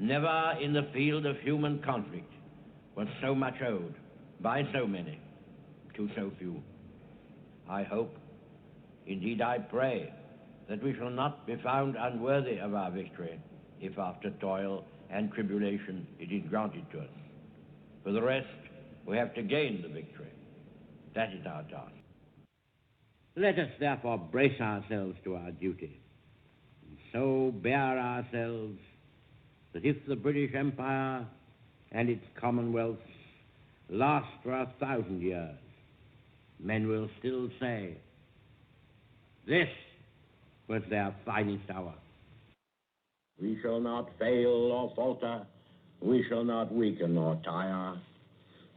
Never in the field of human conflict was so much owed by so many to so few. I hope, indeed I pray, that we shall not be found unworthy of our victory if after toil and tribulation it is granted to us. For the rest, we have to gain the victory. That is our task. Let us therefore brace ourselves to our duty, and so bear ourselves that if the British Empire and its commonwealths last for 1,000 years, men will still say, this was their finest hour. We shall not fail or falter. We shall not weaken or tire.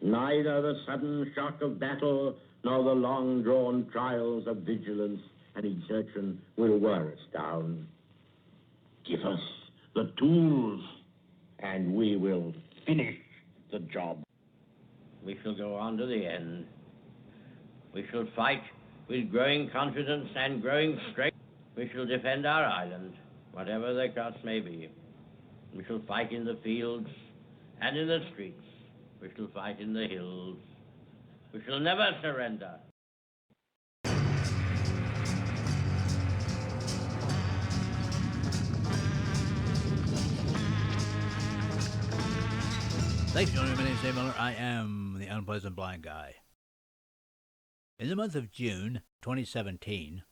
Neither the sudden shock of battle nor the long-drawn trials of vigilance and exertion will wear us down. Give us the tools, and we will finish the job. We shall go on to the end. We shall fight with growing confidence and growing strength. We shall defend our island, whatever the cost may be. We shall fight in the fields and in the streets. We shall fight in the hills. We shall never surrender. Thanks for joining me. My name is Dave Miller. I am the Unpleasant Blind Guy. In the month of June 2017,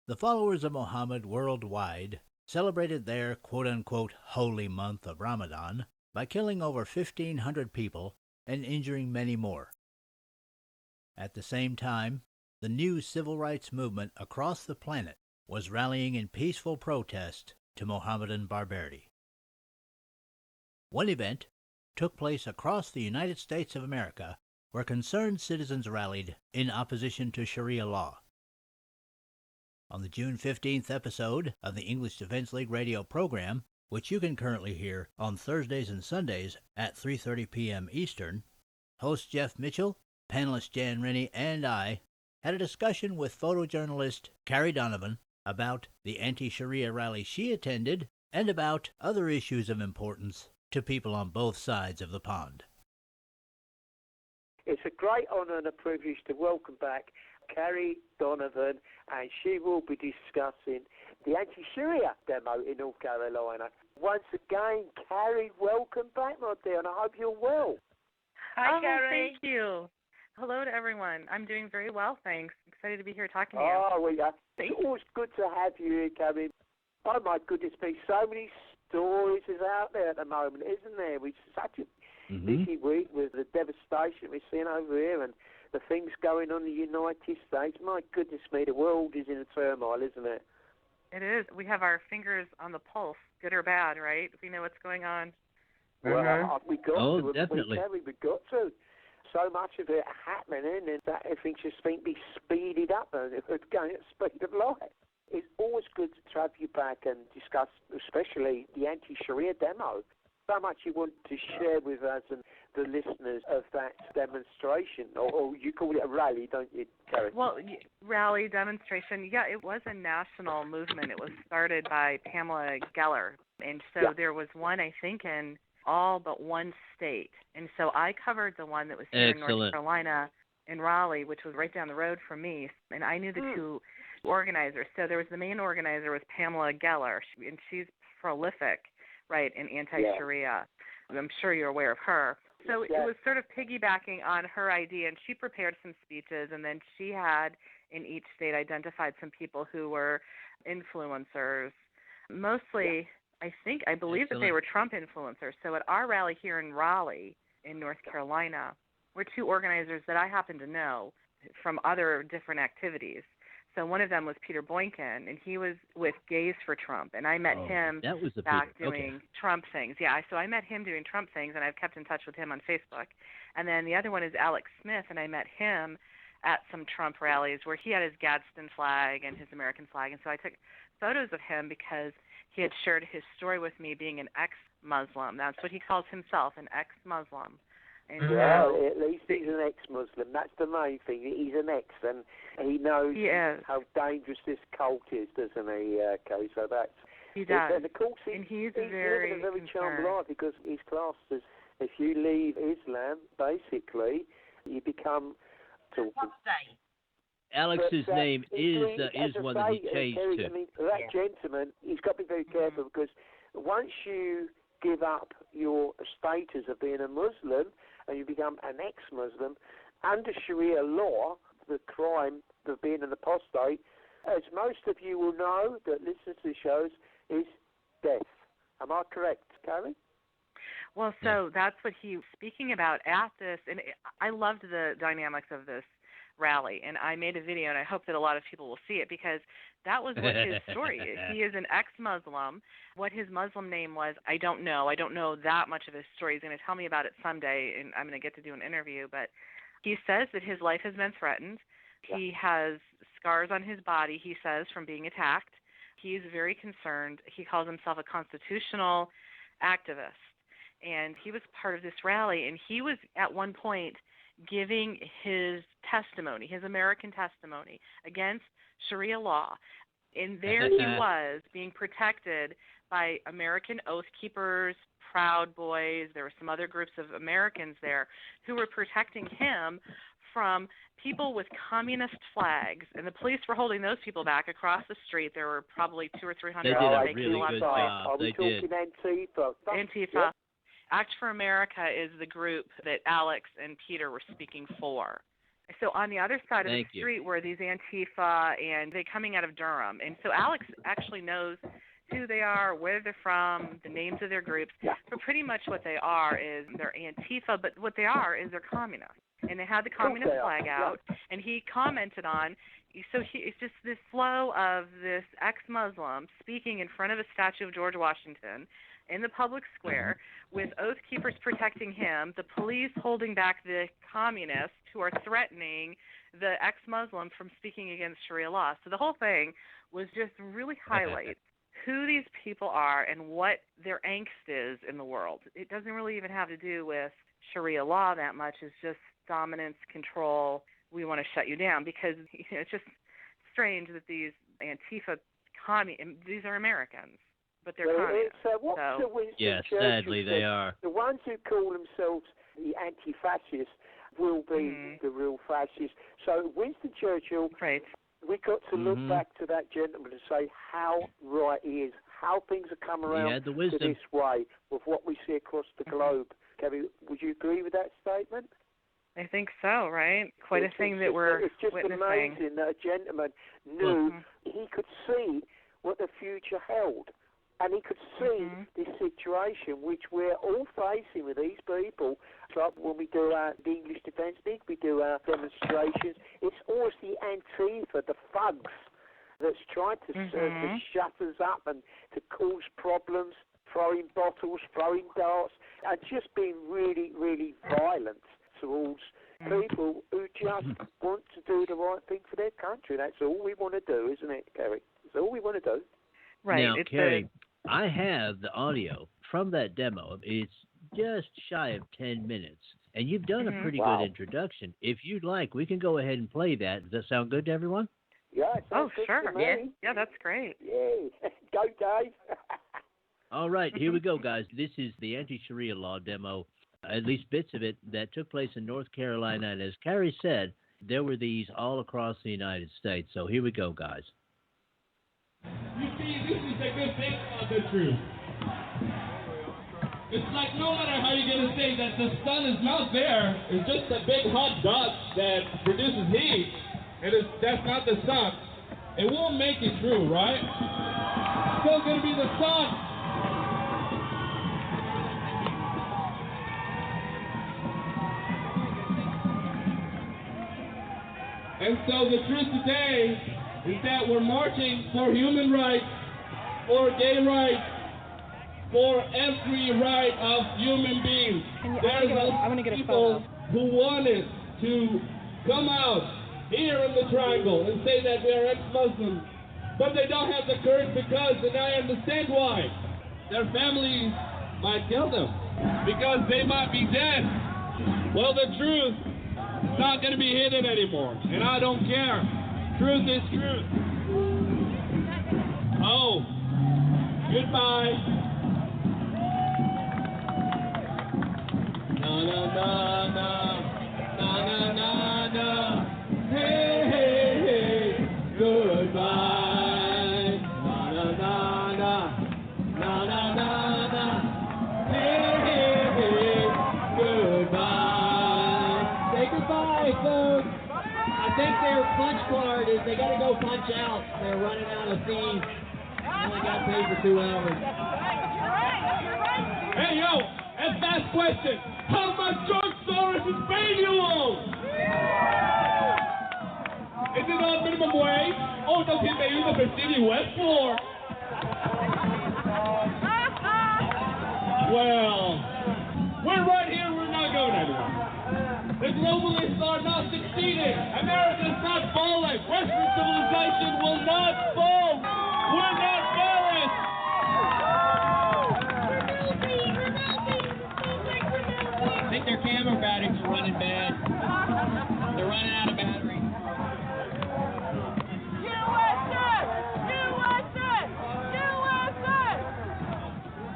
the followers of Muhammad worldwide celebrated their quote-unquote holy month of Ramadan by killing over 1,500 people and injuring many more. At the same time, the new civil rights movement across the planet was rallying in peaceful protest to Mohammedan barbarity. One event took place across the United States of America where concerned citizens rallied in opposition to Sharia law. On the June 15th episode of the English Defense League radio program, which you can currently hear on Thursdays and Sundays at 3:30 p.m. Eastern, host Jeff Mitchell, panelist Jan Rennie, and I had a discussion with photojournalist Carrie Donovan about the anti-Sharia rally she attended and about other issues of importance to people on both sides of the pond. It's a great honour and a privilege to welcome back Carrie Donovan, and she will be discussing the anti-Sharia demo in North Carolina. Once again, Carrie, welcome back, my dear, and I hope you're well. Hi, Carrie. Thank you. Hello to everyone. I'm doing very well, thanks. Excited to be here talking to you. Oh, well, it's always good to have you here, Carrie. Oh, my goodness me, so many stories is out there at the moment, isn't there? It's such a busy week with the devastation we're seeing over here and the things going on in the United States. My goodness me, the world is in a turmoil, isn't it? It is. We have our fingers on the pulse, good or bad, right? We know what's going on. Well, we got to. Definitely. We got to. So much of it happening, and that everything just seems to be speeded up and it's going at the speed of light. It's always good to have you back and discuss, especially the anti-Sharia demo. So much you want to share with us and the listeners of that demonstration, or you call it a rally, don't you, Carrie? Well, rally, demonstration, yeah, it was a national movement. It was started by Pamela Geller, and so there was one, I think, in all but one state. And so I covered the one that was here in North Carolina, in Raleigh, which was right down the road from me, and I knew the two organizers. So there was the main organizer was Pamela Geller, and she's prolific, right, in anti-Sharia. I'm sure you're aware of her. So it was sort of piggybacking on her idea, and she prepared some speeches, and then she had, in each state, identified some people who were influencers, mostly, I believe that they were Trump influencers. So at our rally here in Raleigh, in North Carolina, were two organizers that I happen to know from other different activities. So one of them was Peter Boykin, and he was with Gays for Trump, and I met him back doing Trump things. Yeah, so I met him doing Trump things, and I've kept in touch with him on Facebook. And then the other one is Alex Smith, and I met him at some Trump rallies where he had his Gadsden flag and his American flag. And so I took photos of him because he had shared his story with me being an ex-Muslim. That's what he calls himself, an ex-Muslim. And well, at least he's an ex-Muslim. That's the main thing. He's an ex, and he knows how dangerous this cult is, doesn't he, Kay? So He does. And of course, and he's living very a very charmed concerned. life because he's classed as, if you leave Islam, basically, you become talking. Alex's name is one that he changed Terry, to. I mean, that gentleman, he's got to be very careful because once you give up your status of being a Muslim and you become an ex-Muslim, under Sharia law, the crime of being an apostate, as most of you will know that listen to the shows, is death. Am I correct, Carrie? Well, so that's what he was speaking about at this, and I loved the dynamics of this rally, and I made a video, and I hope that a lot of people will see it because that was what his story is. He is an ex-Muslim. What his Muslim name was, I don't know. I don't know that much of his story. He's going to tell me about it someday, and I'm going to get to do an interview, but he says that his life has been threatened. Yeah. He has scars on his body, he says, from being attacked. He's very concerned. He calls himself a constitutional activist. And he was part of this rally, and he was at one point giving his testimony, his American testimony, against Sharia law. And there he was being protected by American Oath Keepers, Proud Boys. There were some other groups of Americans there who were protecting him from people with communist flags, and the police were holding those people back across the street. There were probably 200 or 300. They did a really good job. Are we talking Antifa? Antifa. Yeah. Act for America is the group that Alex and Peter were speaking for. So on the other side of the street were these Antifa, and they're coming out of Durham. And so Alex actually knows who they are, where they're from, the names of their groups. Yeah. But pretty much what they are is they're Antifa, but what they are is they're communists. And they had the communist flag out, and he commented on, so it's just this flow of this ex-Muslim speaking in front of a statue of George Washington in the public square with Oath Keepers protecting him, the police holding back the communists who are threatening the ex-Muslim from speaking against Sharia law. So the whole thing was just really highlight who these people are and what their angst is in the world. It doesn't really even have to do with Sharia law that much. It's just dominance, control. We want to shut you down because it's just strange that these Antifa these are Americans, but they're communists. Sadly they are. The ones who call themselves the anti-fascists will be the real fascists. So Winston Churchill, we got to look back to that gentleman and say how right he is, how things have come around to this way with what we see across the globe. Kevin, would you agree with that statement? I think so, right? Quite a thing that we're It's just witnessing. amazing that a gentleman knew he could see what the future held. And he could see this situation which we're all facing with these people. So when we do the English Defence League, we do our demonstrations, it's always the Antifa, the thugs, that's trying to shut us up and to cause problems, throwing bottles, throwing darts, and just being really, really violent towards people who just want to do the right thing for their country. That's all we want to do, isn't it, Kerry? That's all we want to do. Right. Now, Kerry, I have the audio from that demo. It's just shy of 10 minutes, and you've done a pretty good introduction. If you'd like, we can go ahead and play that. Does that sound good to everyone? Yeah. Sure. Yeah, that's great. Yay. Go, Dave. All right, here we go, guys. This is the anti-Sharia law demo, at least bits of it, that took place in North Carolina. And as Carrie said, there were these all across the United States. So here we go, guys. You see, this is the good thing about the truth. It's like no matter how you're going to say that the sun is not there, it's just a big hot dot that produces heat, and that's not the sun. It won't make it true, right? It's still going to be the sun. And so the truth today is that we're marching for human rights, for gay rights, for every right of human beings. There's people who wanted to come out here in the triangle and say that we are ex-Muslims, but they don't have the courage because, and I understand why, their families might kill them because they might be dead. Well, the truth is not going to be hidden anymore, and I don't care. Truth is truth. Oh, Goodbye. Na na na na na na na na. Hey hey hey. Goodbye. Na na na na na na na na. Hey hey hey. Goodbye. Say goodbye, folks. I think their punch card is they got to go punch out. They're running out of fees. Only got paid for 2 hours. Hey, yo, and last question. How much George Soros is paying you all? Is it on minimum wage? Oh, does he pay you the City West floor? Well, we're right here. We're not going anywhere. The globalists are not succeeding. America's not falling. Western civilization will not fall. We're not falling. I think their camera batteries are running bad. They're running out of battery.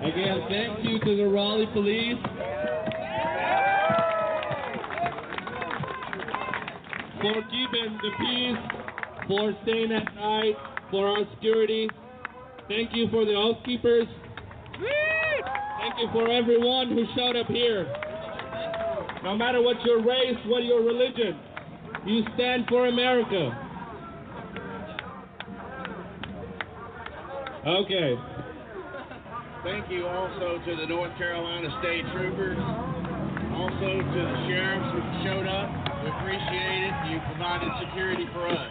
Again, thank you to the Raleigh Police for keeping the peace, for staying at night, for our security. Thank you for the housekeepers. Thank you for everyone who showed up here. No matter what your race, what your religion, you stand for America. Okay. Thank you also to the North Carolina State Troopers, also to the sheriffs who showed up. We appreciate it. You provided security for us.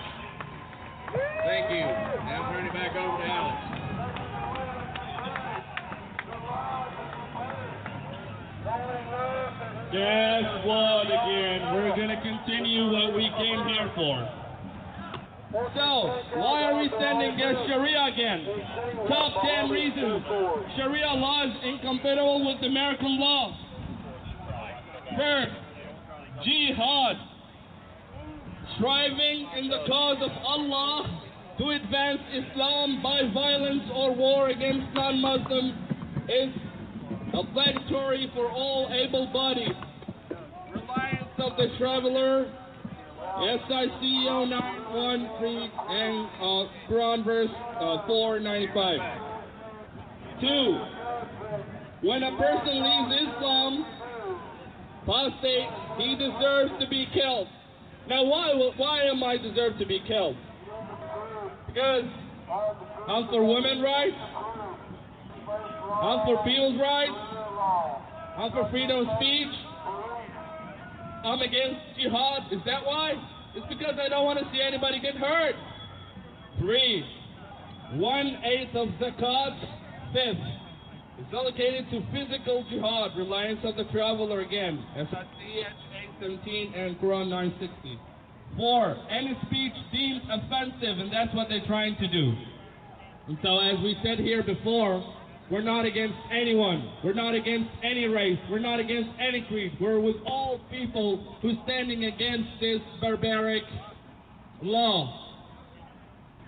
Thank you. Now turn it back over to Alex. Guess what again? We're going to continue what we came here for. So, why are we standing against Sharia again? Top 10 reasons. Sharia law is incompatible with American law. First, jihad. Striving in the cause of Allah to advance Islam by violence or war against non-Muslims is obligatory for all able-bodied. Reliance of the traveler, SIC 0913 and Quran verse 495. 2. When a person leaves Islam, apostate, he deserves to be killed. Now why am I deserve to be killed? Because I'm for women's rights, I'm for people's rights, I'm for freedom of speech, I'm against jihad. Is that why? It's because I don't want to see anybody get hurt. 3. 1/8 of zakat, 5th, is allocated to physical jihad, reliance of the traveler again, SIC 817 and Quran 960. 4. Any speech deemed offensive, and that's what they're trying to do. And so as we said here before, we're not against anyone. We're not against any race. We're not against any creed. We're with all people who's standing against this barbaric law.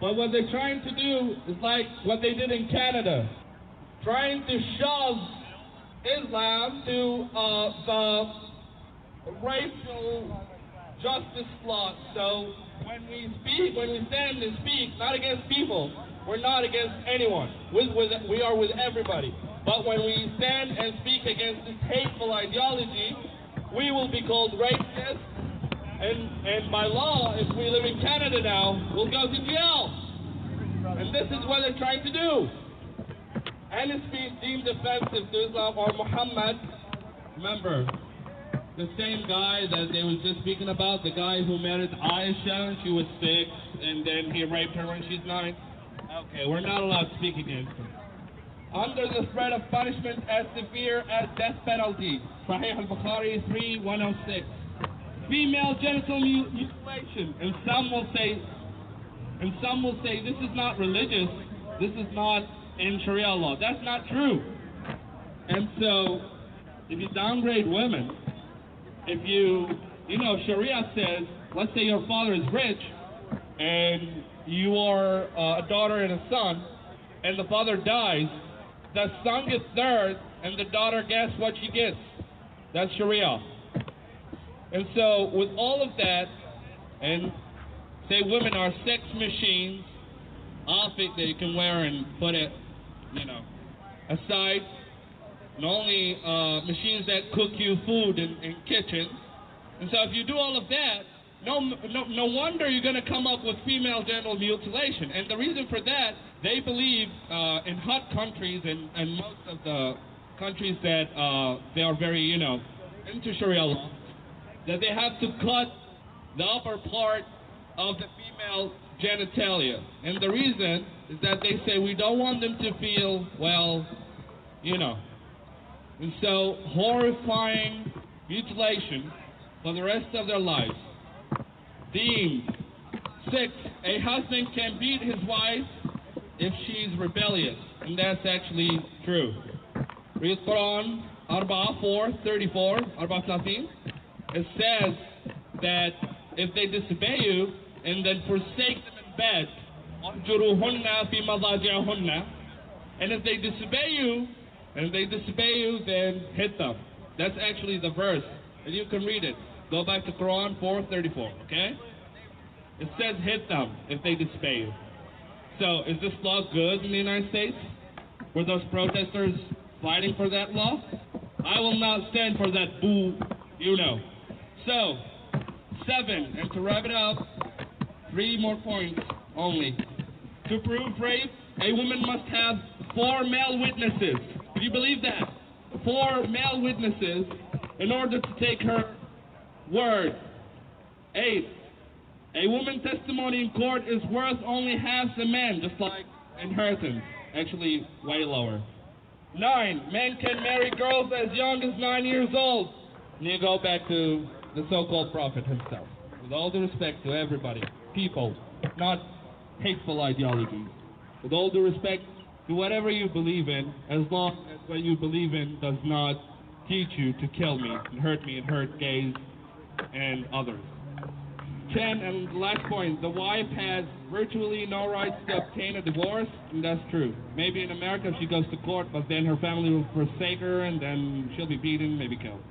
But what they're trying to do is like what they did in Canada, trying to shove Islam to the racial justice plot. So when we stand and speak, not against people, we're not against anyone. We are with everybody. But when we stand and speak against this hateful ideology, we will be called racist. And by law, if we live in Canada now, we'll go to jail. And this is what they're trying to do. Any speech deemed offensive to Islam or Muhammad, remember, the same guy that they was just speaking about, the guy who married Aisha, she was 6, and then he raped her when she's 9. Okay, we're not allowed to speak against her. Under the threat of punishment as severe as death penalty, Sahih al-Bukhari 3106. Female genital mutilation, and some will say this is not religious, this is not in Sharia law. That's not true. And so, if you downgrade women, if you Sharia says, let's say your father is rich, and you are a daughter and a son, and the father dies, the son gets third, and the daughter gets what she gets. That's Sharia. And so with all of that, and say women are sex machines, outfit that you can wear and put it, aside, and only machines that cook you food in kitchens. And so if you do all of that, no wonder you're going to come up with female genital mutilation. And the reason for that, they believe in hot countries and most of the countries that they are very, into Sharia law, that they have to cut the upper part of the female genitalia. And the reason is that they say we don't want them to feel, And so horrifying mutilation for the rest of their lives. Deemed. 6, a husband can beat his wife if she's rebellious. And that's actually true. Read Quran 4:34, 34. It says that if they disobey you and then forsake them in bed, and if they disobey you, then hit them. That's actually the verse, and you can read it. Go back to Quran 4:34, okay? It says hit them if they disobey you. So is this law good in the United States? Were those protesters fighting for that law? I will not stand for that boo, So, 7, and to wrap it up, 3 more points only. To prove rape, a woman must have 4 male witnesses. Do you believe that? 4 male witnesses in order to take her word. 8, a woman's testimony in court is worth only half the man, just like inheritance. Actually, way lower. 9, men can marry girls as young as 9 years old. And you go back to the so-called prophet himself. With all due respect to everybody, people, not hateful ideologies. With all due respect to whatever you believe in, as long as what you believe in does not teach you to kill me and hurt gays and others. 10, and the last point, the wife has virtually no rights to obtain a divorce, and that's true. Maybe in America she goes to court, but then her family will forsake her, and then she'll be beaten, maybe killed.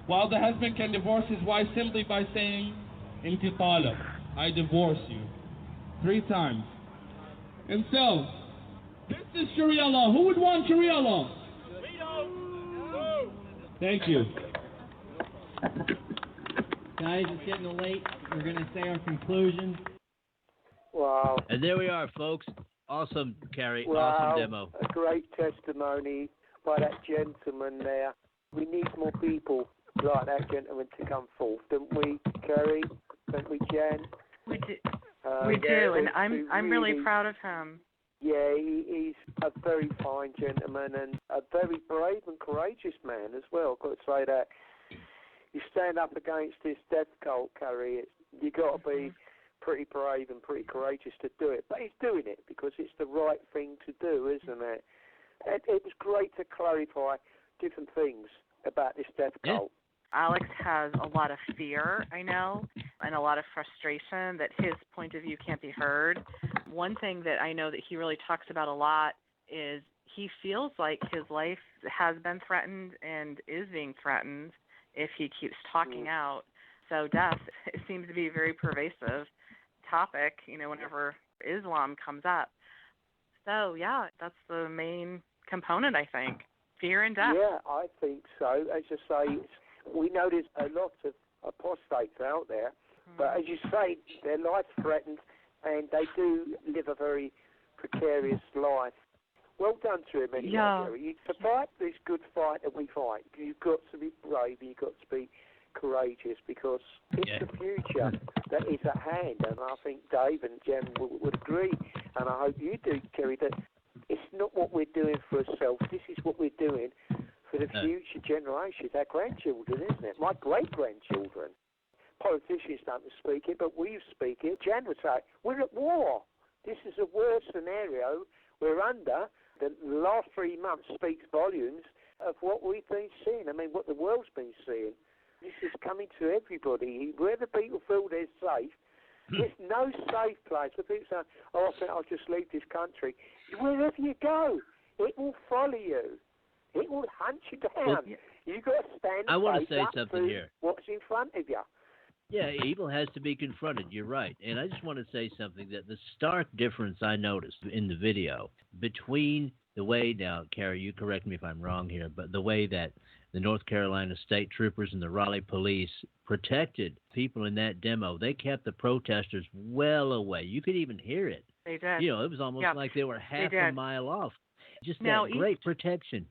While the husband can divorce his wife simply by saying, Inti talaq, I divorce you, 3 times. And so, this is Sharia law. Who would want Sharia law? We don't. Thank you. Guys, it's getting late. We're going to say our conclusion. Wow. And there we are, folks. Awesome, Carrie. Wow. Awesome demo. A great testimony by that gentleman there. We need more people like that gentleman to come forth, don't we, Carrie? Don't we, Jan? We do. We do, and I'm really proud of him. Yeah, he's a very fine gentleman and a very brave and courageous man as well. I've got to say that. You stand up against this death cult, Carrie, you got to be pretty brave and pretty courageous to do it. But he's doing it because it's the right thing to do, isn't it? And it was great to clarify different things about this death cult. Alex has a lot of fear, I know, and a lot of frustration that his point of view can't be heard. One thing that I know that he really talks about a lot is he feels like his life has been threatened and is being threatened if he keeps talking out. So death, it seems to be a very pervasive topic, whenever Islam comes up. So, yeah, that's the main component, I think, fear and death. Yeah, I think so. As you say, we know there's a lot of apostates out there, but as you say, their life's threatened and they do live a very precarious life. Well done to him anyway, Gary. To fight this good fight that we fight, you've got to be brave, you've got to be courageous, because it's the future that is at hand. And I think Dave and Jen would agree, and I hope you do, Kerry, that it's not what we're doing for ourselves. This is what we're doing for the future generations, our grandchildren, isn't it? My great-grandchildren. Politicians don't speak it, but we speak it. Jan would say, we're at war. This is a worse scenario we're under. The last 3 months speaks volumes of what we've been seeing. I mean, what the world's been seeing. This is coming to everybody. Wherever people feel they're safe, there's no safe place. When people say, I think I'll just leave this country. Wherever you go, it will follow you. It will hunt you down. Well, You've got to stand I want to face say up something to here. what's in front of you. Yeah, evil has to be confronted. You're right. And I just want to say something that the stark difference I noticed in the video between the way, now, Carrie, you correct me if I'm wrong here, but the way that the North Carolina state troopers and the Raleigh police protected people in that demo, they kept the protesters well away. You could even hear it. They did. You know, it was almost like they were half a mile off. Just now, that great protection.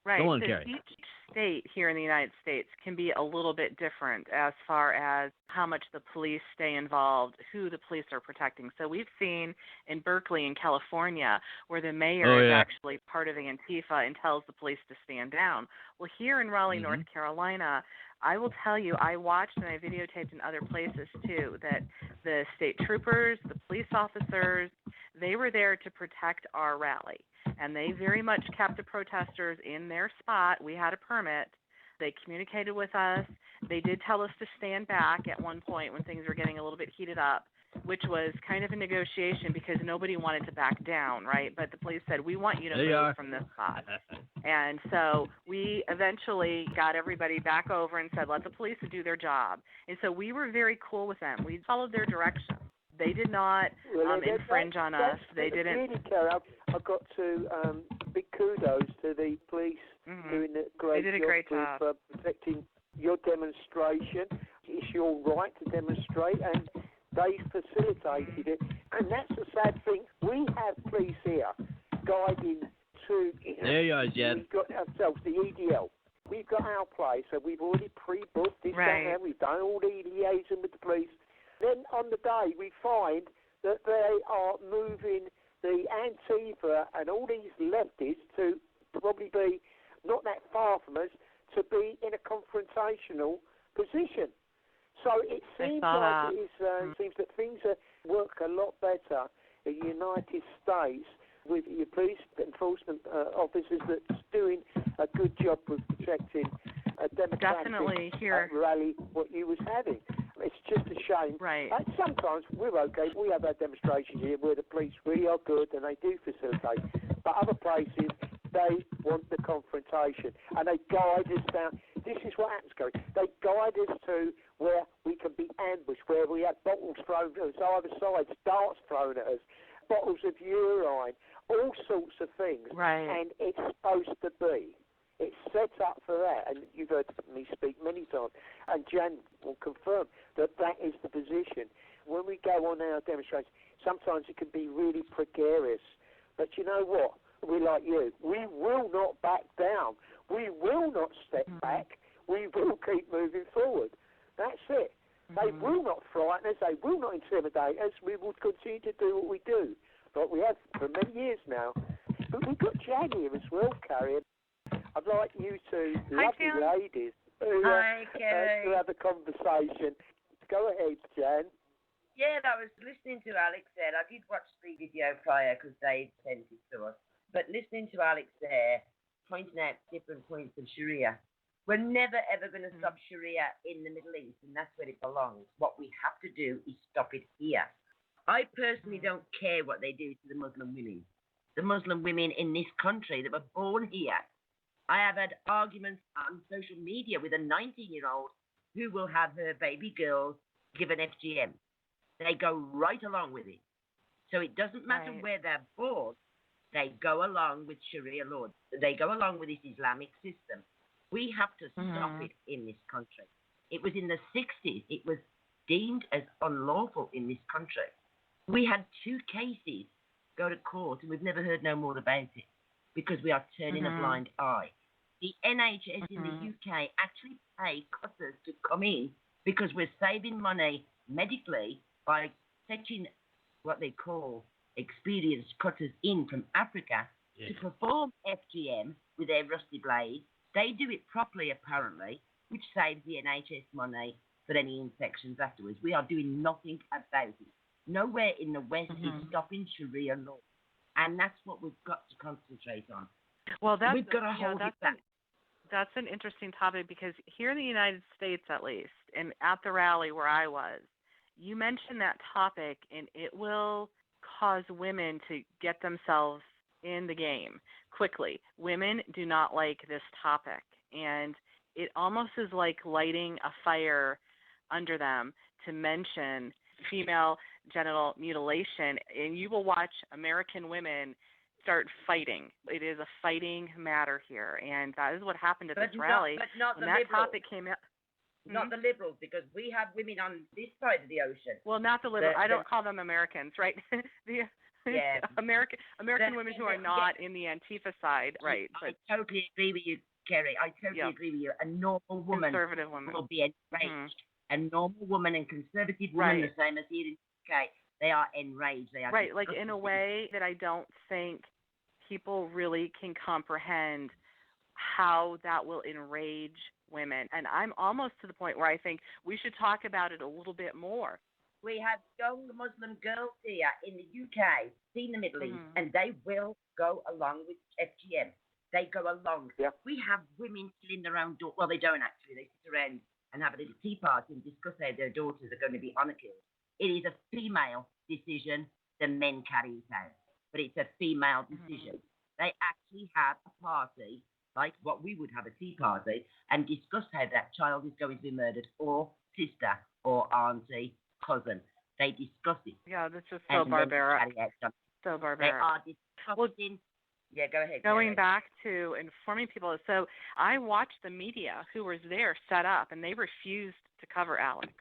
Right. Go on, so Carrie. Each state here in the United States can be a little bit different as far as how much the police stay involved, who the police are protecting. So we've seen in Berkeley in California where the mayor is actually part of Antifa and tells the police to stand down. Well, here in Raleigh, North Carolina, I will tell you, I watched and I videotaped in other places too, that the state troopers, the police officers, they were there to protect our rally. And they very much kept the protesters in their spot. We had a permit. They communicated with us. They did tell us to stand back at one point when things were getting a little bit heated up, which was kind of a negotiation because nobody wanted to back down, right? But the police said, we want you to move from this spot. And so we eventually got everybody back over and said, let the police do their job. And so we were very cool with them. We followed their direction. They did not infringe on us. They didn't. Really, Carrie, I've got to big kudos to the police doing a great job with protecting your demonstration. It's your right to demonstrate, and they facilitated it. And that's the sad thing. We have police here guiding to. There you are, Jen. We've got ourselves the EDL. We've got our place, so we've already pre-booked this down. We've done all the liaison with the police. Then on the day we find that they are moving the Antifa and all these leftists to probably be not that far from us to be in a confrontational position. So it seems seems that things work a lot better in the United States with your police enforcement officers that's doing a good job with protecting a democratic rally what you was having. It's just a shame. Right. Sometimes we're okay. We have our demonstrations here where the police really are good and they do facilitate. But other places, they want the confrontation and they guide us down. This is what happens, Gary. They guide us to where we can be ambushed, where we have bottles thrown at us either side, darts thrown at us, bottles of urine, all sorts of things. Right. And it's supposed to be. It's set up for that, and you've heard me speak many times, and Jan will confirm that that is the position. When we go on our demonstrations, sometimes it can be really precarious, but you know what? We're like you. We will not back down. We will not step back. We will keep moving forward. That's it. They will not frighten us. They will not intimidate us. We will continue to do what we do, like we have for many years now. But we've got Jan here as well, Carrie. I'd like you two lovely ladies to have a conversation. Go ahead, Jan. Yeah, I was listening to Alex there. I did watch the video prior because they sent it to us. But listening to Alex there, pointing out different points of Sharia, we're never ever going to stop Sharia in the Middle East, and that's where it belongs. What we have to do is stop it here. I personally don't care what they do to the Muslim women. The Muslim women in this country that were born here. I have had arguments on social media with a 19-year-old who will have her baby girl given FGM. They go right along with it. So it doesn't matter where they're born. They go along with Sharia law. They go along with this Islamic system. We have to stop it in this country. It was in the 60s. It was deemed as unlawful in this country. We had 2 cases go to court, and we've never heard no more about it because we are turning a blind eye. The NHS in the UK actually pay cutters to come in because we're saving money medically by fetching what they call experienced cutters in from Africa to perform FGM with their rusty blades. They do it properly, apparently, which saves the NHS money for any infections afterwards. We are doing nothing about it. Nowhere in the West is stopping Sharia law. And that's what we've got to concentrate on. Well, we've got to hold it back. That's an interesting topic because here in the United States, at least, and at the rally where I was, you mentioned that topic, and it will cause women to get themselves in the game quickly. Women do not like this topic, and it almost is like lighting a fire under them to mention female genital mutilation, and you will watch American women start fighting. It is a fighting matter here, and that is what happened at this rally. But not when the that liberals. topic came out. Not the liberals, because we have women on this side of the ocean. Well, not the liberals. I don't call them Americans, right? Yeah. American women who are not in the Antifa side, right? I totally agree with you, Kerry. I totally agree with you. A normal woman conservative woman will be enraged. A normal woman and conservative woman, the same as here in the UK, they are enraged. They are right, like in a way that I don't think people really can comprehend how that will enrage women. And I'm almost to the point where I think we should talk about it a little bit more. We have young Muslim girls here in the UK, seen the Middle East, and they will go along with FGM. They go along. Yeah. We have women still in their own door. Well, they don't actually. They sit around and have a little tea party and discuss how their daughters are going to be honor killed. It is a female decision. The men carry it out. But it's a female decision. They actually have a party, like what we would have a tea party, and discuss how that child is going to be murdered, or sister, or auntie, cousin. They discuss it. Yeah, that's just so barbaric. So barbaric. They are discussing. Yeah, go ahead. Going back to informing people, so I watched the media who was there set up, and they refused to cover Alex.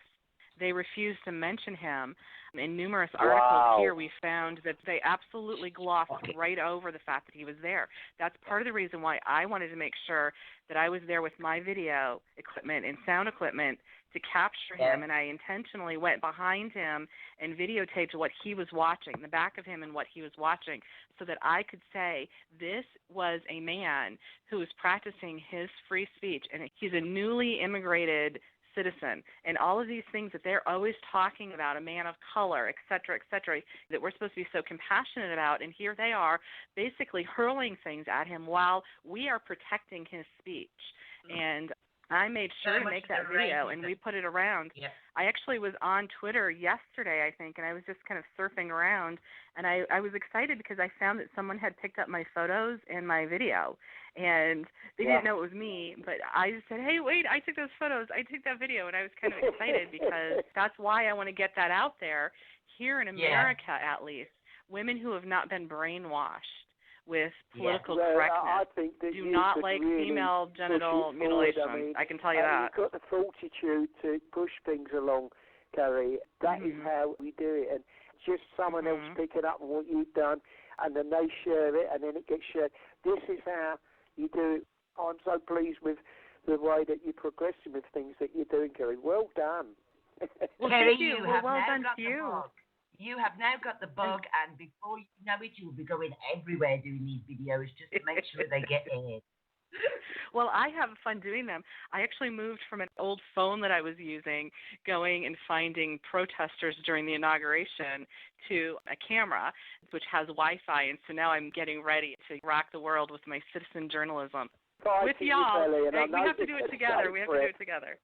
They refused to mention him. In numerous articles here, we found that they absolutely glossed right over the fact that he was there. That's part of the reason why I wanted to make sure that I was there with my video equipment and sound equipment to capture him, and I intentionally went behind him and videotaped what he was watching, the back of him and what he was watching, so that I could say this was a man who was practicing his free speech, and he's a newly immigrated citizen, and all of these things that they're always talking about, a man of color, et cetera, that we're supposed to be so compassionate about, and here they are basically hurling things at him while we are protecting his speech. And I made sure to make that video, and we put it around. Yeah. I actually was on Twitter yesterday, I think, and I was just kind of surfing around, and I was excited because I found that someone had picked up my photos and my video, and they didn't know it was me, but I just said, hey, wait, I took those photos, I took that video, and I was kind of excited because that's why I want to get that out there here in America, at least. Women who have not been brainwashed with political correctness do not like female genital mutilation. I can tell you that. You've got the fortitude to push things along, Carrie. That is how we do it. And just someone else picking up on what you've done, and then they share it, and then it gets shared. This is how you do it. I'm so pleased with the way that you're progressing with things that you're doing, Carrie. Well done. Well, Kerry, thank you. Well done to you. You have now got the bug, and before you know it, you will be going everywhere doing these videos just to make sure they get aired. Well, I have fun doing them. I actually moved from an old phone that I was using, going and finding protesters during the inauguration, to a camera, which has Wi-Fi, and so now I'm getting ready to rock the world with my citizen journalism. With y'all. We have to do it together. We have to do it together.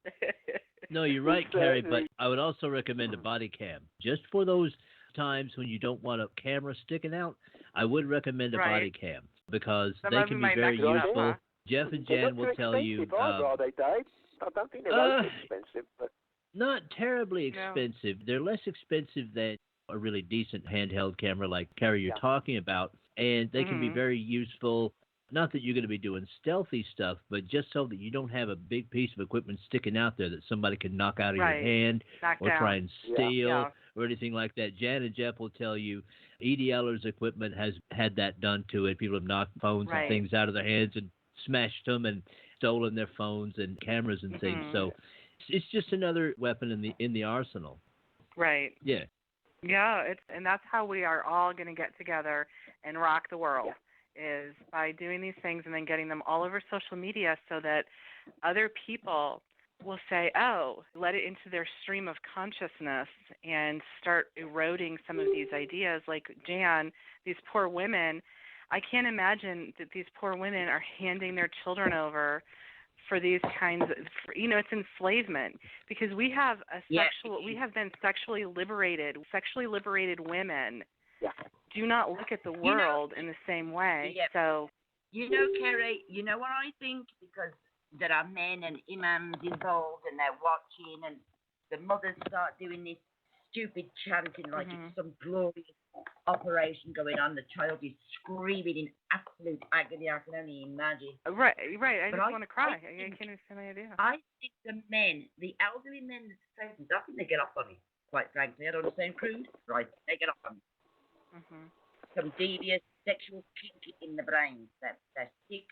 No, you're right, Carrie, but I would also recommend a body cam. Just for those times when you don't want a camera sticking out, I would recommend a body cam because they can be very useful. Jeff and Jan will tell you. Are they, Dave? I don't think they're expensive. But... Not terribly expensive. No. They're less expensive than a really decent handheld camera like Carrie you're talking about, and they can be very useful. Not that you're going to be doing stealthy stuff, but just so that you don't have a big piece of equipment sticking out there that somebody can knock out of your hand or try and steal or anything like that. Jan and Jeff will tell you EDLer's equipment has had that done to it. People have knocked phones and things out of their hands and smashed them and stolen their phones and cameras and things. So it's just another weapon in the arsenal. Right. Yeah. Yeah, and that's how we are all going to get together and rock the world. Yeah. Is by doing these things and then getting them all over social media so that other people will say, oh, let it into their stream of consciousness and start eroding some of these ideas. Like Jan, these poor women, I can't imagine that these poor women are handing their children over for these kinds of, it's enslavement, because we have we have been sexually liberated women do not look at the world in the same way. Yeah. So, Kerry, you know what I think? Because there are men and imams involved and they're watching, and the mothers start doing this stupid chanting like it's some glorious operation going on. The child is screaming in absolute agony. I can only imagine. Right. I just want to cry. I can't understand the idea. I think the men, the elderly men that say this, I think they get off on it, quite frankly. I don't understand crude. Right, they get off on it. Some devious sexual kink in the brain. They're sick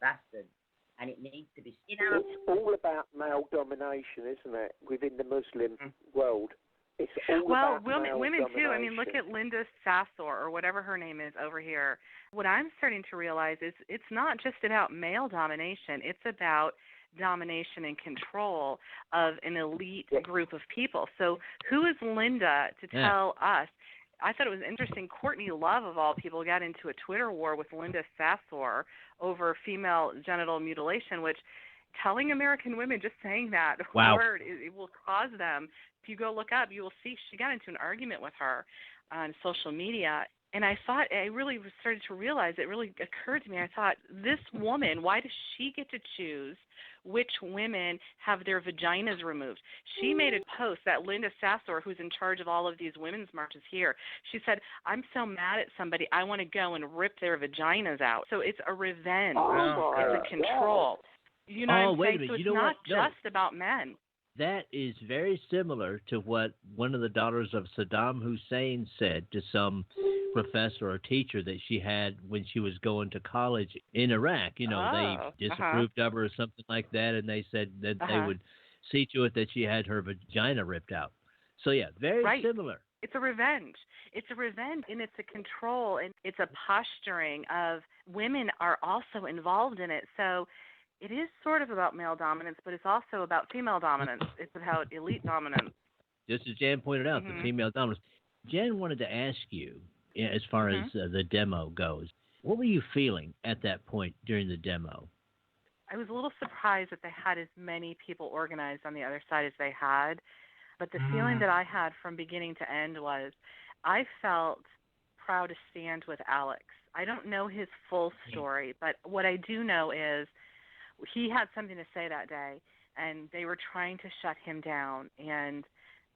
bastards. And it needs to be... It's all about male domination, isn't it, within the Muslim world? It's all about women domination. too. I mean, look at Linda Sassor or whatever her name is over here. What I'm starting to realize is it's not just about male domination. It's about domination and control of an elite group of people. So who is Linda to tell us? I thought it was interesting. Courtney Love, of all people, got into a Twitter war with Linda Sassor over female genital mutilation, which telling American women, just saying that word, it will cause them. If you go look up, you will see she got into an argument with her on social media. And I thought, I really started to realize, it really occurred to me, I thought, this woman, why does she get to choose which women have their vaginas removed? She made a post, that Linda Sassor, who's in charge of all of these women's marches here, she said, I'm so mad at somebody, I want to go and rip their vaginas out. So it's a revenge. It's a control. You know what I'm saying? So it's not just about men. That is very similar to what one of the daughters of Saddam Hussein said to some professor or teacher that she had when she was going to college in Iraq. You know, they disapproved of her or something like that, and they said that they would see to it that she had her vagina ripped out. So, yeah, very similar. It's a revenge. It's a revenge, and it's a control, and it's a posturing of women are also involved in it. So it is sort of about male dominance, but it's also about female dominance. It's about elite dominance. Just as Jan pointed out, the female dominance. Jan wanted to ask you, as far as the demo goes, what were you feeling at that point during the demo? I was a little surprised that they had as many people organized on the other side as they had, but the feeling that I had from beginning to end was I felt proud to stand with Alex. I don't know his full story, but what I do know is he had something to say that day, and they were trying to shut him down. And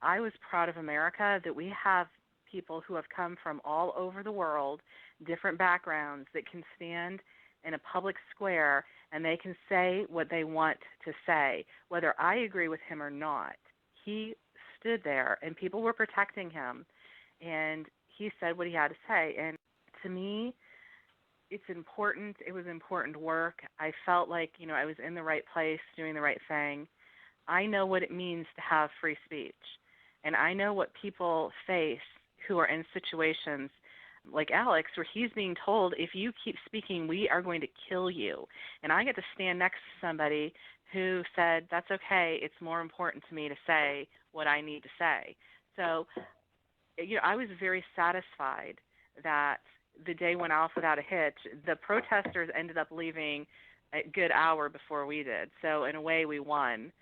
I was proud of America that we have people who have come from all over the world, different backgrounds, that can stand in a public square and they can say what they want to say, whether I agree with him or not. He stood there, and people were protecting him, and he said what he had to say. And to me, it's important. It was important work. I felt like, I was in the right place, doing the right thing. I know what it means to have free speech, and I know what people face who are in situations like Alex, where he's being told, if you keep speaking, we are going to kill you. And I get to stand next to somebody who said, that's okay, it's more important to me to say what I need to say. So, I was very satisfied that the day went off without a hitch. The protesters ended up leaving a good hour before we did. So in a way, we won.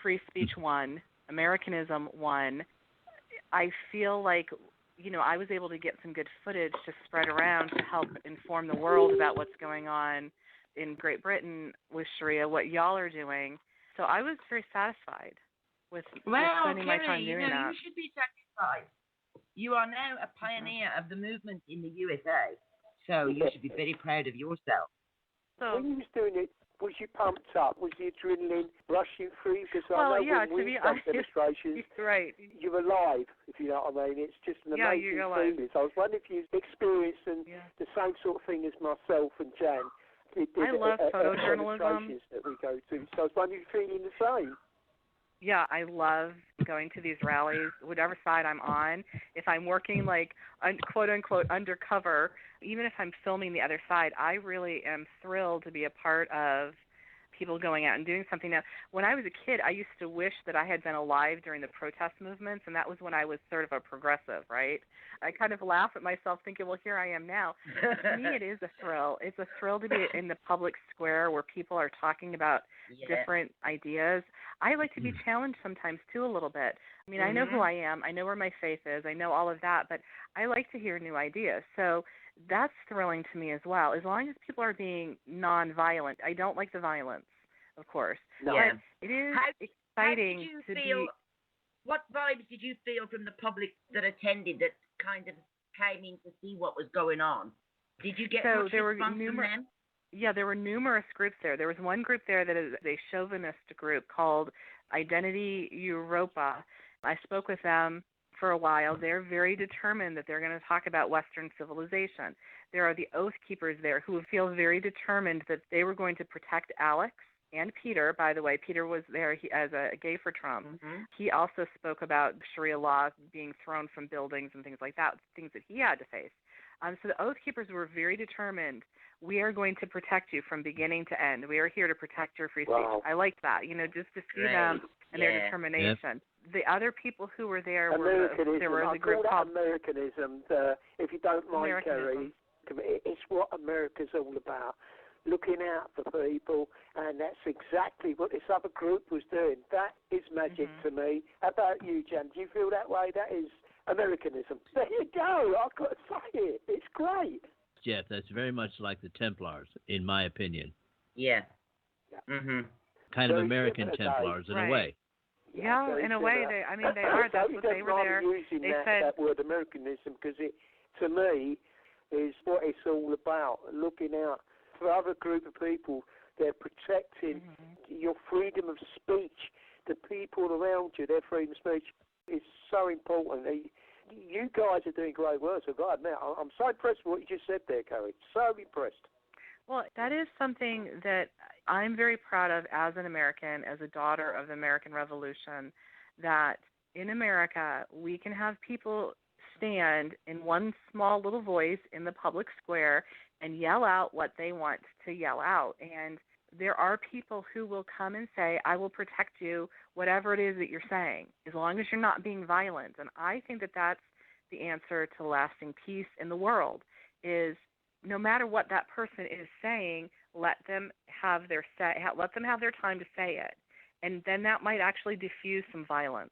Free speech won. Americanism won. I feel like, I was able to get some good footage to spread around to help inform the world about what's going on in Great Britain with Sharia, what y'all are doing. So I was very satisfied with spending my time doing that. You should be satisfied. You are now a pioneer of the movement in the USA, so you should be very proud of yourself. So, when you was doing it, was you pumped up? Was the adrenaline rushing through? Because I know yeah, when we've done demonstrations, right. You're alive, if you know what I mean. It's just an amazing feeling. So I was wondering if you've experienced the same sort of thing as myself and Jan. I love photojournalism. That we go to. So I was wondering if you're feeling the same. Yeah, I love going to these rallies, whatever side I'm on. If I'm working quote-unquote undercover, even if I'm filming the other side, I really am thrilled to be a part of people going out and doing something. Now, when I was a kid, I used to wish that I had been alive during the protest movements, and that was when I was sort of a progressive, right? I kind of laugh at myself thinking, well, here I am now. To me, it is a thrill. It's a thrill to be in the public square where people are talking about different ideas. I like to be challenged sometimes, too, a little bit. I mean, I know who I am. I know where my faith is. I know all of that, but I like to hear new ideas. So that's thrilling to me as well, as long as people are being nonviolent. I don't like the violence, of course. No. But it is exciting to be... What vibes did you feel from the public that attended that kind of came in to see what was going on? Did you get much response from them? Yeah, there were numerous groups there. There was one group there that is a chauvinist group called Identity Europa. I spoke with them for a while. They're very determined that they're going to talk about Western civilization. There are the Oath Keepers there who feel very determined that they were going to protect Alex and Peter. By the way, Peter was there as a gay for Trump. He also spoke about Sharia law being thrown from buildings and things like that, things that he had to face. So the Oath Keepers were very determined. We are going to protect you from beginning to end. We are here to protect your free speech. I liked that, just to see them and their determination. The other people who were there were the group called Americanism. If you don't mind, Kerry, it's what America's all about. Looking out for people, and that's exactly what this other group was doing. That is magic to me. How about you, Jan? Do you feel that way? That is Americanism. There you go. I've got to say it. It's great. Jeff, that's very much like the Templars, in my opinion. Yeah. Kind of American Templars in a way. Yeah, in a way, they are. That's what they were there. They said that word Americanism because it, to me, is what it's all about. Looking out for other group of people. They're protecting your freedom of speech. The people around you, their freedom of speech is so important. You guys are doing great work. So, God, man, I'm so impressed with what you just said there, Kerry. So impressed. Well, that is something that I'm very proud of as an American, as a daughter of the American Revolution, that in America we can have people stand in one small little voice in the public square and yell out what they want to yell out. And there are people who will come and say, I will protect you, whatever it is that you're saying, as long as you're not being violent. And I think that that's the answer to lasting peace in the world, is no matter what that person is saying, let them have their time to say it. And then that might actually diffuse some violence.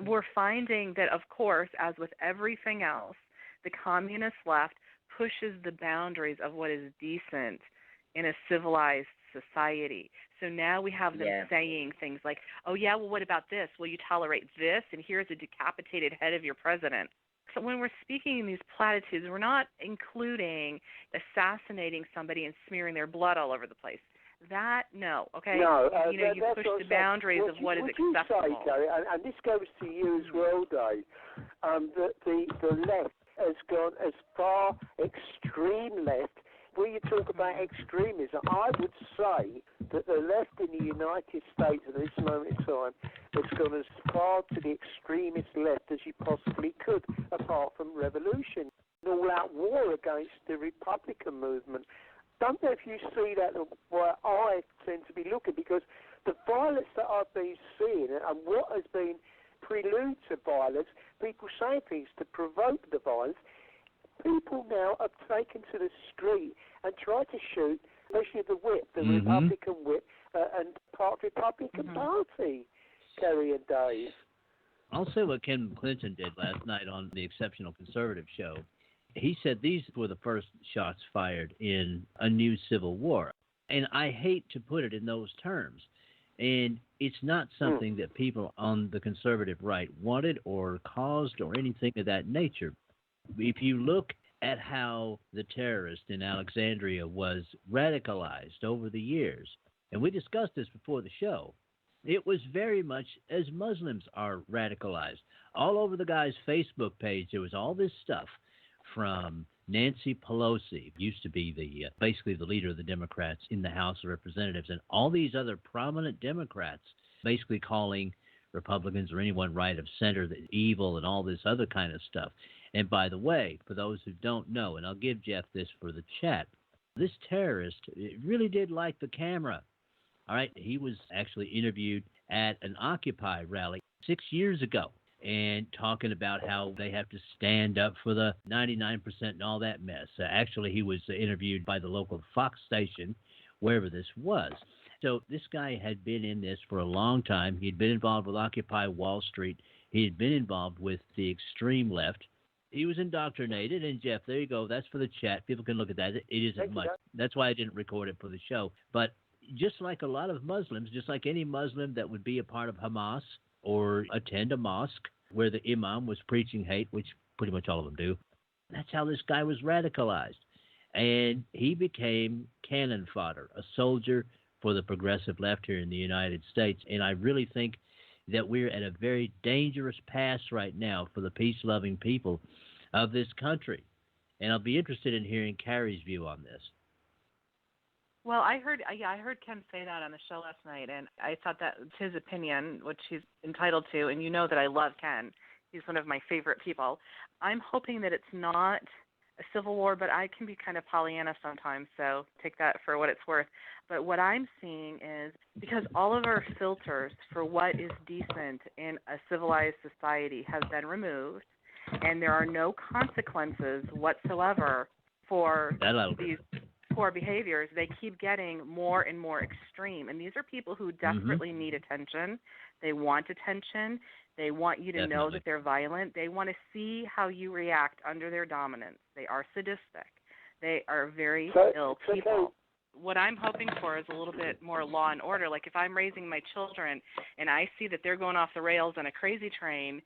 We're finding that, of course, as with everything else, the communist left pushes the boundaries of what is decent in a civilized society. So now we have them saying things like, oh, yeah, well, what about this? Will you tolerate this? And here's a decapitated head of your president. So when we're speaking in these platitudes, we're not including assassinating somebody and smearing their blood all over the place. That, no, okay? No, you push the boundaries of what is acceptable. You say, Gary, and this goes to you as well, Dave, that the left has gone as far extreme left. When you talk about extremism, I would say that the left in the United States at this moment in time has gone as far to the extremist left as you possibly could, apart from revolution. An all-out war against the Republican movement. Don't know if you see that where I tend to be looking, because the violence that I've been seeing and what has been prelude to violence, people saying things to provoke the violence, people now have taken to the street and tried to shoot, especially the whip, the Republican whip, and part of the Republican Party, Kerry and Dave. I'll say what Ken Clinton did last night on the Exceptional Conservative show. He said these were the first shots fired in a new civil war. And I hate to put it in those terms. And it's not something that people on the conservative right wanted or caused or anything of that nature. If you look at how the terrorist in Alexandria was radicalized over the years, and we discussed this before the show, it was very much as Muslims are radicalized. All over the guy's Facebook page, there was all this stuff from Nancy Pelosi, used to be basically the leader of the Democrats in the House of Representatives, and all these other prominent Democrats basically calling Republicans or anyone right of center evil and all this other kind of stuff. And by the way, for those who don't know, and I'll give Jeff this for the chat, this terrorist really did like the camera. All right, he was actually interviewed at an Occupy rally 6 years ago and talking about how they have to stand up for the 99% and all that mess. Actually, he was interviewed by the local Fox station, wherever this was. So this guy had been in this for a long time. He'd been involved with Occupy Wall Street. He had been involved with the extreme left. He was indoctrinated, and Jeff, there you go. That's for the chat. People can look at that. It isn't much. That's why I didn't record it for the show. But just like a lot of Muslims, just like any Muslim that would be a part of Hamas or attend a mosque where the imam was preaching hate, which pretty much all of them do, that's how this guy was radicalized. And he became cannon fodder, a soldier for the progressive left here in the United States. And I really think that we're at a very dangerous pass right now for the peace-loving people of this country. And I'll be interested in hearing Carrie's view on this. Well, I heard Ken say that on the show last night, and I thought that was his opinion, which he's entitled to, and you know that I love Ken. He's one of my favorite people. I'm hoping that it's not a civil war, but I can be kind of Pollyanna sometimes, so take that for what it's worth. But what I'm seeing is, because all of our filters for what is decent in a civilized society have been removed, and there are no consequences whatsoever for these poor behaviors, they keep getting more and more extreme. And these are people who desperately need attention. They want attention. They want you to know that they're violent. They want to see how you react under their dominance. They are sadistic. They are very ill people. What I'm hoping for is a little bit more law and order. Like if I'm raising my children and I see that they're going off the rails on a crazy train,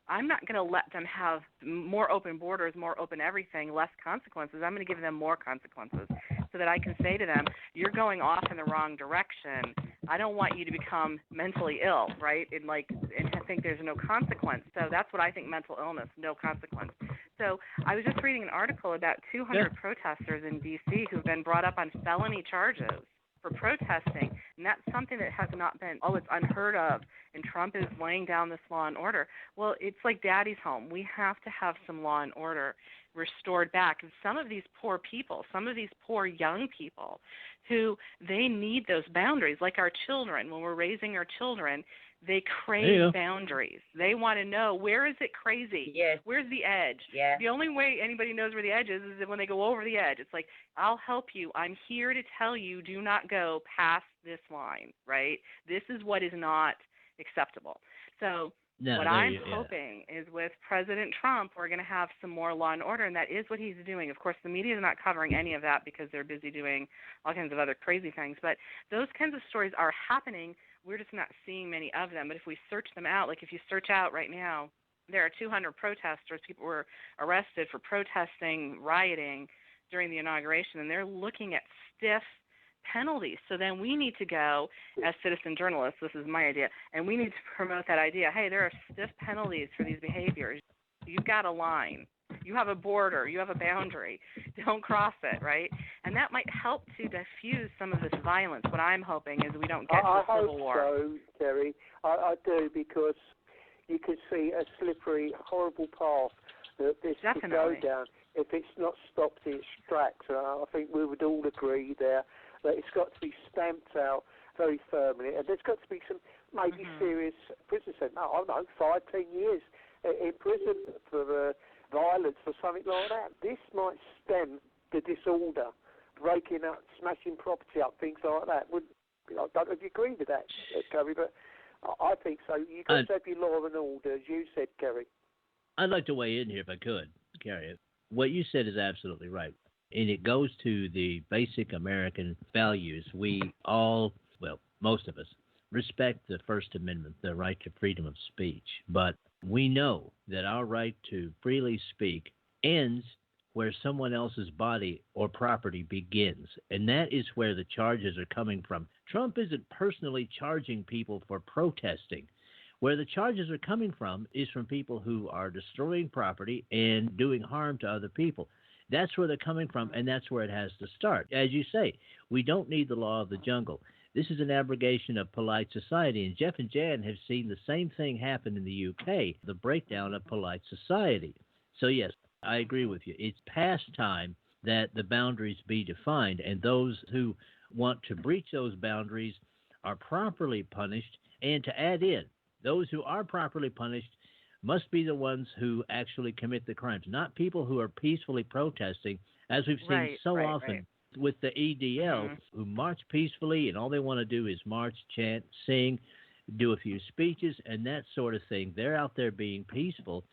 I'm not going to let them have more open borders, more open everything, less consequences. I'm going to give them more consequences so that I can say to them, you're going off in the wrong direction. I don't want you to become mentally ill, right? And think there's no consequence. So that's what I think mental illness, no consequence. So I was just reading an article about 200 protesters in D.C. who've been brought up on felony charges for protesting, and that's something that has not been, it's unheard of, and Trump is laying down this law and order. Well, it's like daddy's home. We have to have some law and order restored back. And some of these poor people, some of these poor young people who they need those boundaries, like our children, when we're raising our children, they crave boundaries. They want to know, where is it crazy? Yes. Where's the edge? Yeah. The only way anybody knows where the edge is when they go over the edge. It's like, I'll help you. I'm here to tell you, do not go past this line, right? This is what is not acceptable. So what I'm hoping is with President Trump, we're going to have some more law and order, and that is what he's doing. Of course, the media is not covering any of that because they're busy doing all kinds of other crazy things. But those kinds of stories are happening. We're just not seeing many of them. But if we search them out, like if you search out right now, there are 200 protesters. People were arrested for protesting, rioting during the inauguration, and they're looking at stiff penalties. So then we need to go, as citizen journalists, this is my idea, and we need to promote that idea. Hey, there are stiff penalties for these behaviors. You've got a line. You have a border. You have a boundary. Don't cross it, right? And that might help to diffuse some of this violence. What I'm hoping is we don't get to a civil war. I hope so, Terry. I do, because you can see a slippery, horrible path that this could go down if it's not stopped in its tracks. I think we would all agree there that it's got to be stamped out very firmly, and there's got to be some maybe serious prison sentence. I don't know, 5-10 years in prison for violence or something like that. This might stem the disorder, breaking up, smashing property up, things like that. I don't know if you agree with that, Kerry, but I think so. You've got to have your law and order, as you said, Kerry. I'd like to weigh in here if I could, Kerry. What you said is absolutely right. And it goes to the basic American values. We all, well, most of us, respect the First Amendment, the right to freedom of speech. But we know that our right to freely speak ends where someone else's body or property begins. And that is where the charges are coming from. Trump isn't personally charging people for protesting. Where the charges are coming from is from people who are destroying property and doing harm to other people. That's where they're coming from, and that's where it has to start. As you say, we don't need the law of the jungle. This is an abrogation of polite society, and Jeff and Jan have seen the same thing happen in the UK, the breakdown of polite society. So, yes, I agree with you. It's past time that the boundaries be defined, and those who want to breach those boundaries are properly punished, and to add in, those who are properly punished must be the ones who actually commit the crimes, not people who are peacefully protesting, as we've seen so often with the EDL, who march peacefully, and all they want to do is march, chant, sing, do a few speeches, and that sort of thing. They're out there being peaceful,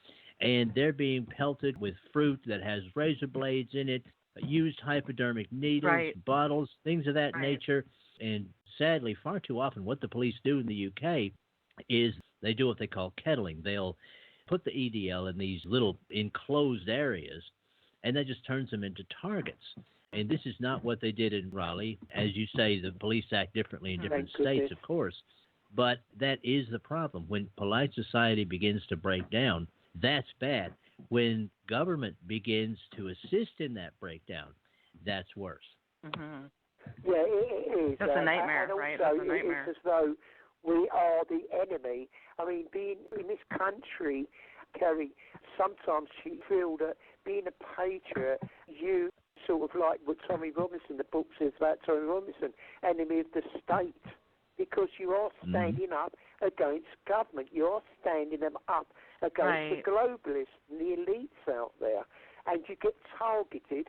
and they're being pelted with fruit that has razor blades in it, used hypodermic needles, bottles, things of that nature. And sadly, far too often, what the police do in the UK is they do what they call kettling. They'll put the EDL in these little enclosed areas, and that just turns them into targets. And this is not what they did in Raleigh. As you say, the police act differently in different states, of course. But that is the problem. When polite society begins to break down, that's bad. When government begins to assist in that breakdown, that's worse. Yeah, it is. That's a nightmare, right? That's a nightmare. It's as though we are the enemy. I mean, being in this country, Kerry, sometimes you feel that being a patriot, you sort of like what Tommy Robinson, the book says about Tommy Robinson, enemy of the state, because you are standing up against government. You are standing them up against the globalists and the elites out there, and you get targeted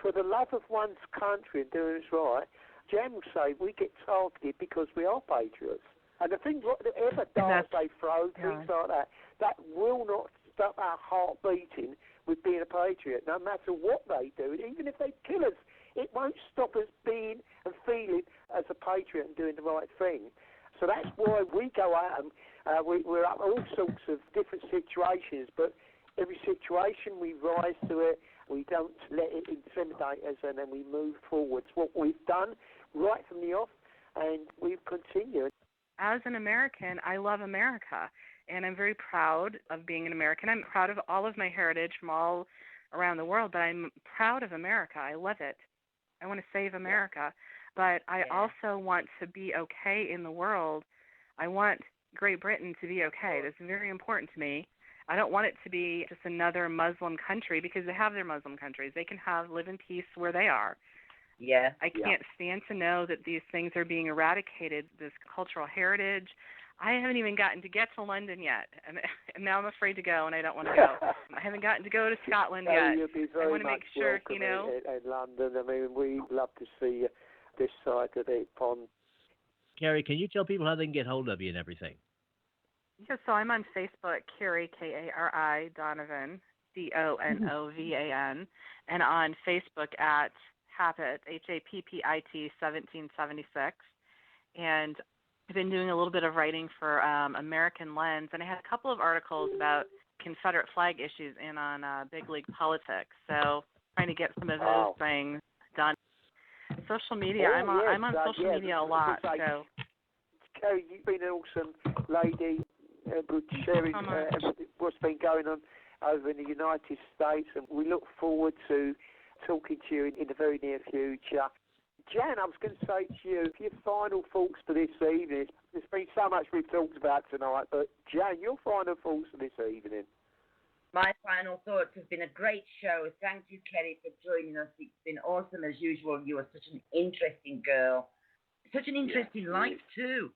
for the love of one's country and doing what's right. Jan will say we get targeted because we are patriots. And the thing, whatever darts they throw, things like that, that will not stop our heart beating with being a patriot, no matter what they do. Even if they kill us, it won't stop us being and feeling as a patriot and doing the right thing. So that's why we go at them. We're up all sorts of different situations, but every situation we rise to it. We don't let it intimidate us, and then we move forward. It's what we've done right from the off, and we've continued. As an American, I love America, and I'm very proud of being an American. I'm proud of all of my heritage from all around the world, but I'm proud of America. I love it. I want to save America, but I also want to be okay in the world. I want Great Britain to be okay. That's very important to me. I don't want it to be just another Muslim country, because they have their Muslim countries. They can live in peace where they are. I can't stand to know that these things are being eradicated, this cultural heritage. I haven't even gotten to get to London yet, and now I'm afraid to go, and I don't want to go. I haven't gotten to go to Scotland yet. I want to make sure, in London. I mean, we love to see you this side of the pond. Carrie, can you tell people how they can get hold of you and everything? Yeah, so I'm on Facebook, Carrie, Kari Donovan, Donovan, and on Facebook at Happit, Happit 1776. And I've been doing a little bit of writing for American Lens, and I had a couple of articles about Confederate flag issues in on Big League Politics. So trying to get some of those things done. Social media, I'm on social media a lot. So, Kerry, you've been an awesome lady, good sharing what's been going on over in the United States, and we look forward to talking to you in the very near future. Jan, I was going to say to you, your final thoughts for this evening. There's been so much we've talked about tonight, but Jan, your final thoughts for this evening. My final thoughts have been a great show. Thank you, Kerry, for joining us. It's been awesome as usual. You are such an interesting girl. Such an interesting life, too.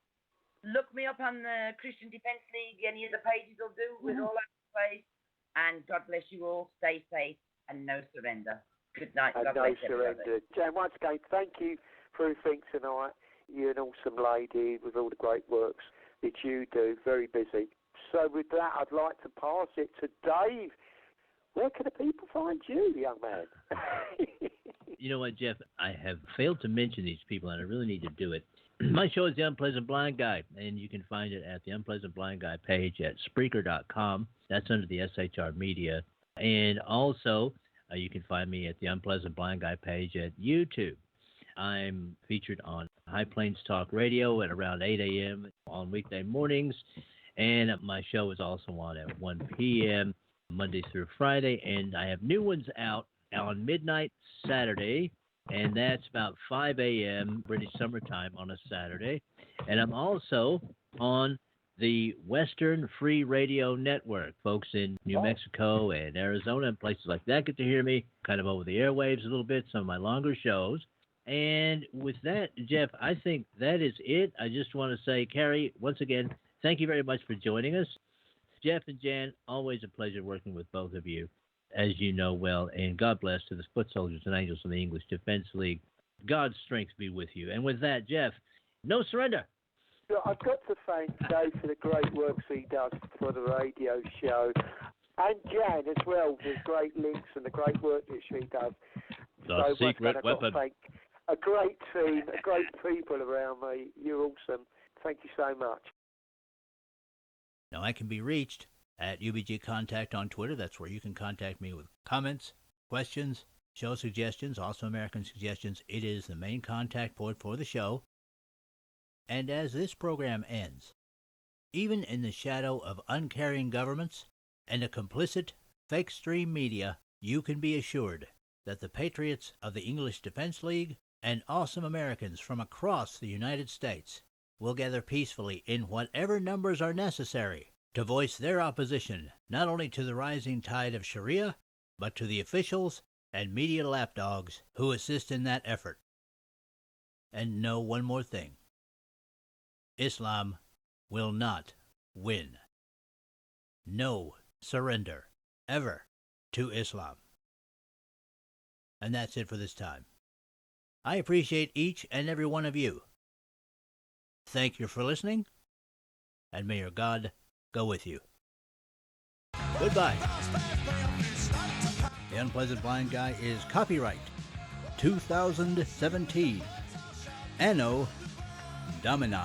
Look me up on the Christian Defence League. Any of the pages will do. We're all over the place. And God bless you all. Stay safe and no surrender. Good night. And no surrender. Jan, once again, thank you for everything tonight. You're an awesome lady with all the great works that you do. Very busy. So with that, I'd like to pass it to Dave. Where can the people find you, young man? You know what, Jeff? I have failed to mention these people, and I really need to do it. My show is The Unpleasant Blind Guy, and you can find it at the Unpleasant Blind Guy page at Spreaker.com. That's under the SHR Media. And also, you can find me at the Unpleasant Blind Guy page at YouTube. I'm featured on High Plains Talk Radio at around 8 a.m. on weekday mornings. And my show is also on at 1 p.m. Monday through Friday. And I have new ones out on midnight Saturday. And that's about 5 a.m. British summertime on a Saturday. And I'm also on the Western Free Radio Network. Folks in New Mexico and Arizona and places like that get to hear me kind of over the airwaves a little bit, some of my longer shows. And with that, Jeff, I think that is it. I just want to say, Carrie, once again, thank you very much for joining us. Jeff and Jan, always a pleasure working with both of you, as you know well. And God bless to the foot soldiers and angels of the English Defense League. God's strength be with you. And with that, Jeff, no surrender. I've got to thank Dave for the great work he does for the radio show, and Jan as well, with great links and the great work that she does. The secret weapon. Thank a great team, great people around me. You're awesome. Thank you so much. Now, I can be reached at UBG Contact on Twitter. That's where you can contact me with comments, questions, show suggestions, also American suggestions. It is the main contact point for the show. And as this program ends, even in the shadow of uncaring governments and a complicit fake stream media, you can be assured that the patriots of the English Defense League and awesome Americans from across the United States will gather peacefully in whatever numbers are necessary to voice their opposition not only to the rising tide of Sharia, but to the officials and media lapdogs who assist in that effort. And know one more thing. Islam will not win. No surrender, ever, to Islam. And that's it for this time. I appreciate each and every one of you. Thank you for listening, and may your God go with you. Goodbye. The Unpleasant Blind Guy is copyright 2017. Anno Domini.